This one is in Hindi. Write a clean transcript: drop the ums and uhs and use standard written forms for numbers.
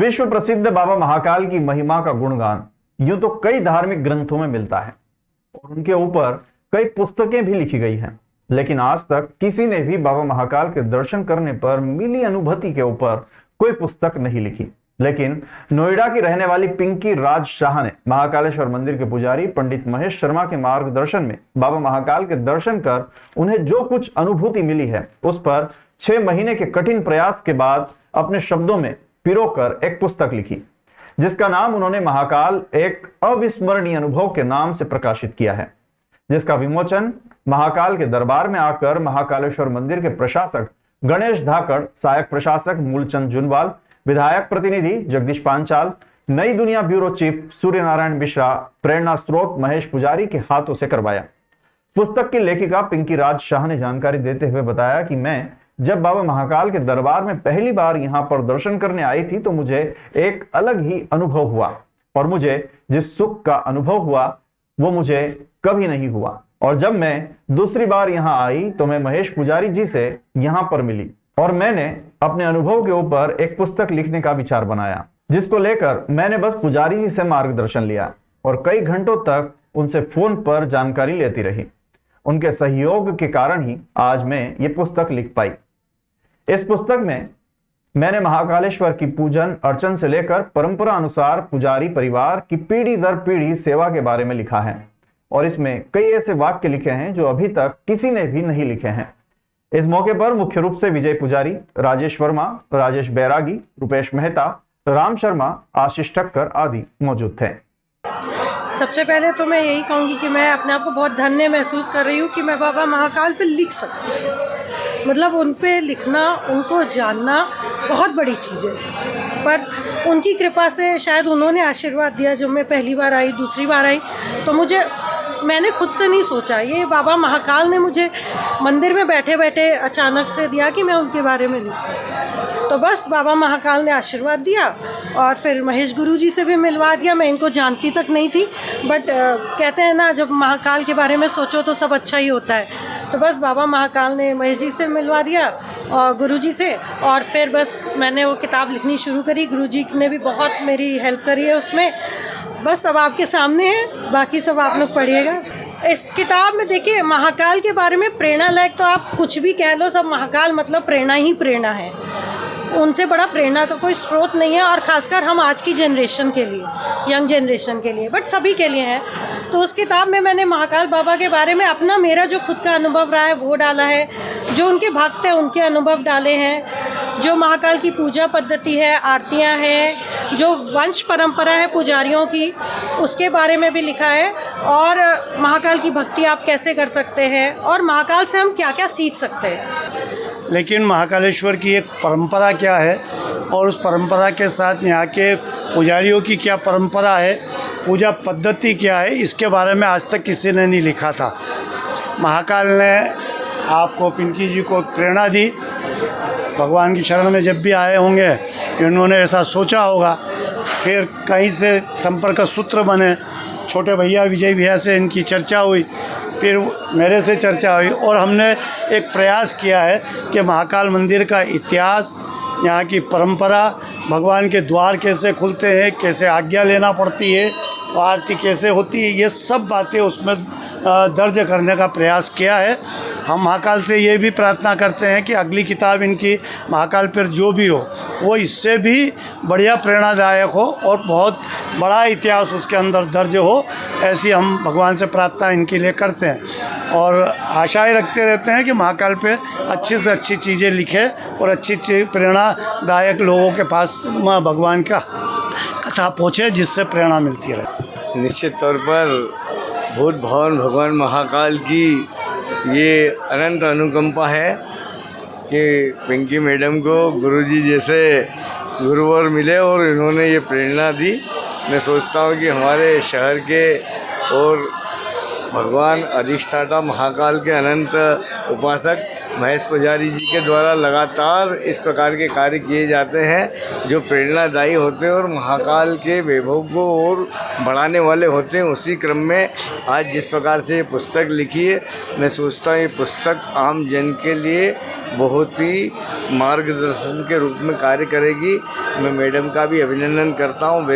विश्व प्रसिद्ध बाबा महाकाल की महिमा का गुणगान यूं तो कई धार्मिक ग्रंथों में मिलता है और उनके ऊपर कई पुस्तकें भी लिखी गई हैं, लेकिन आज तक किसी ने भी बाबा महाकाल के दर्शन करने पर मिली अनुभूति के ऊपर कोई पुस्तक नहीं लिखी। लेकिन नोएडा की रहने वाली पिंकी राज शाह ने महाकालेश्वर मंदिर के पुजारी पंडित महेश शर्मा के मार्गदर्शन में बाबा महाकाल के दर्शन कर उन्हें जो कुछ अनुभूति मिली है उस पर 6 महीने के कठिन प्रयास के बाद अपने शब्दों में पिरोकर एक पुस्तक लिखी, जिसका नाम उन्होंने महाकाल एक अविस्मरणीय अनुभव के नाम से प्रकाशित किया है, जिसका विमोचन महाकाल के दरबार में आकर महाकालेश्वर मंदिर के प्रशासक गणेश धाकड़, सहायक प्रशासक मूलचंद जुनवाल, विधायक प्रतिनिधि जगदीश पांचाल, नई दुनिया ब्यूरो चीफ सूर्य नारायण मिश्रा, प्रेरणा स्रोत महेश पुजारी के हाथों से करवाया। पुस्तक की लेखिका पिंकी राज शाह ने जानकारी देते हुए बताया कि मैं जब बाबा महाकाल के दरबार में पहली बार यहाँ पर दर्शन करने आई थी तो मुझे एक अलग ही अनुभव हुआ और मुझे जिस सुख का अनुभव हुआ वो मुझे कभी नहीं हुआ। और जब मैं दूसरी बार यहाँ आई तो मैं महेश पुजारी जी से यहाँ पर मिली और मैंने अपने अनुभव के ऊपर एक पुस्तक लिखने का विचार बनाया, जिसको लेकर मैंने बस पुजारी जी से मार्गदर्शन लिया और कई घंटों तक उनसे फोन पर जानकारी लेती रही। उनके सहयोग के कारण ही आज मैं ये पुस्तक लिख पाई। इस पुस्तक में मैंने महाकालेश्वर की पूजन अर्चन से लेकर परंपरा अनुसार पुजारी परिवार की पीढ़ी दर पीढ़ी सेवा के बारे में लिखा है और इसमें कई ऐसे वाक्य लिखे हैं जो अभी तक किसी ने भी नहीं लिखे हैं। इस मौके पर मुख्य रूप से विजय पुजारी, राजेश वर्मा, राजेश बैरागी, रुपेश मेहता, राम शर्मा, आशीष ठक्कर आदि मौजूद थे। सबसे पहले तो मैं यही कहूँगी कि मैं अपने आप को बहुत धन्य महसूस कर रही हूँ कि मैं बाबा महाकाल पे लिख सकती, मतलब उन पे लिखना, उनको जानना बहुत बड़ी चीज़ है। पर उनकी कृपा से शायद उन्होंने आशीर्वाद दिया। जब मैं पहली बार आई, दूसरी बार आई तो मैंने खुद से नहीं सोचा, ये बाबा महाकाल ने मुझे मंदिर में बैठे बैठे अचानक से दिया कि मैं उनके बारे में लिखूँ। तो बस बाबा महाकाल ने आशीर्वाद दिया और फिर महेश गुरु जी से भी मिलवा दिया। मैं इनको जानती तक नहीं थी, बट कहते हैं ना, जब महाकाल के बारे में सोचो तो सब अच्छा ही होता है। तो बस बाबा महाकाल ने महेश जी से मिलवा दिया और गुरु जी से, और फिर बस मैंने वो किताब लिखनी शुरू करी। गुरु जी ने भी बहुत मेरी हेल्प करी है उसमें। बस अब आपके सामने है, बाकी सब आप लोग पढ़िएगा। इस किताब में देखिए, महाकाल के बारे में प्रेरणा लायक तो आप कुछ भी कह लो, सब महाकाल मतलब प्रेरणा ही प्रेरणा है। उनसे बड़ा प्रेरणा का कोई स्रोत नहीं है, और ख़ासकर हम आज की जनरेशन के लिए, यंग जनरेशन के लिए, बट सभी के लिए है। तो उस किताब में मैंने महाकाल बाबा के बारे में मेरा जो खुद का अनुभव रहा है वो डाला है, जो उनके भक्त हैं उनके अनुभव डाले हैं, जो महाकाल की पूजा पद्धति है, आरतियां हैं, जो वंश परंपरा है पुजारियों की, उसके बारे में भी लिखा है, और महाकाल की भक्ति आप कैसे कर सकते हैं और महाकाल से हम क्या क्या सीख सकते हैं। लेकिन महाकालेश्वर की एक परंपरा क्या है और उस परंपरा के साथ यहाँ के पुजारियों की क्या परंपरा है, पूजा पद्धति क्या है, इसके बारे में आज तक किसी ने नहीं लिखा था। महाकाल ने आपको, पिंकी जी को प्रेरणा दी। भगवान की शरण में जब भी आए होंगे इन्होंने ऐसा सोचा होगा, फिर कहीं से संपर्क सूत्र बने, छोटे भैया विजय भैया से इनकी चर्चा हुई, फिर मेरे से चर्चा हुई, और हमने एक प्रयास किया है कि महाकाल मंदिर का इतिहास, यहाँ की परंपरा, भगवान के द्वार कैसे खुलते हैं, कैसे आज्ञा लेना पड़ती है, आरती कैसे होती है, ये सब बातें उसमें दर्ज करने का प्रयास किया है। हम महाकाल से ये भी प्रार्थना करते हैं कि अगली किताब इनकी महाकाल पर जो भी हो वो इससे भी बढ़िया प्रेरणादायक हो और बहुत बड़ा इतिहास उसके अंदर दर्ज हो, ऐसी हम भगवान से प्रार्थना इनके लिए करते हैं और आशाएं रखते रहते हैं कि महाकाल पे अच्छी से अच्छी चीज़ें लिखे और अच्छी प्रेरणादायक लोगों के पास भगवान का कथा पहुँचे, जिससे प्रेरणा मिलती रहे। निश्चित तौर पर भूत भवन भगवान महाकाल की ये अनंत अनुकंपा है कि पिंकी मैडम को गुरुजी जैसे गुरुवर मिले और इन्होंने ये प्रेरणा दी। मैं सोचता हूँ कि हमारे शहर के और भगवान अधिष्ठाता महाकाल के अनंत उपासक महेश पुजारी जी के द्वारा लगातार इस प्रकार के कार्य किए जाते हैं जो प्रेरणादायी होते हैं और महाकाल के वैभव को और बढ़ाने वाले होते हैं। उसी क्रम में आज जिस प्रकार से ये पुस्तक लिखी है, मैं सोचता हूँ ये पुस्तक आम जन के लिए बहुत ही मार्गदर्शन के रूप में कार्य करेगी। मैं मैडम का भी अभिनंदन करता हूँ।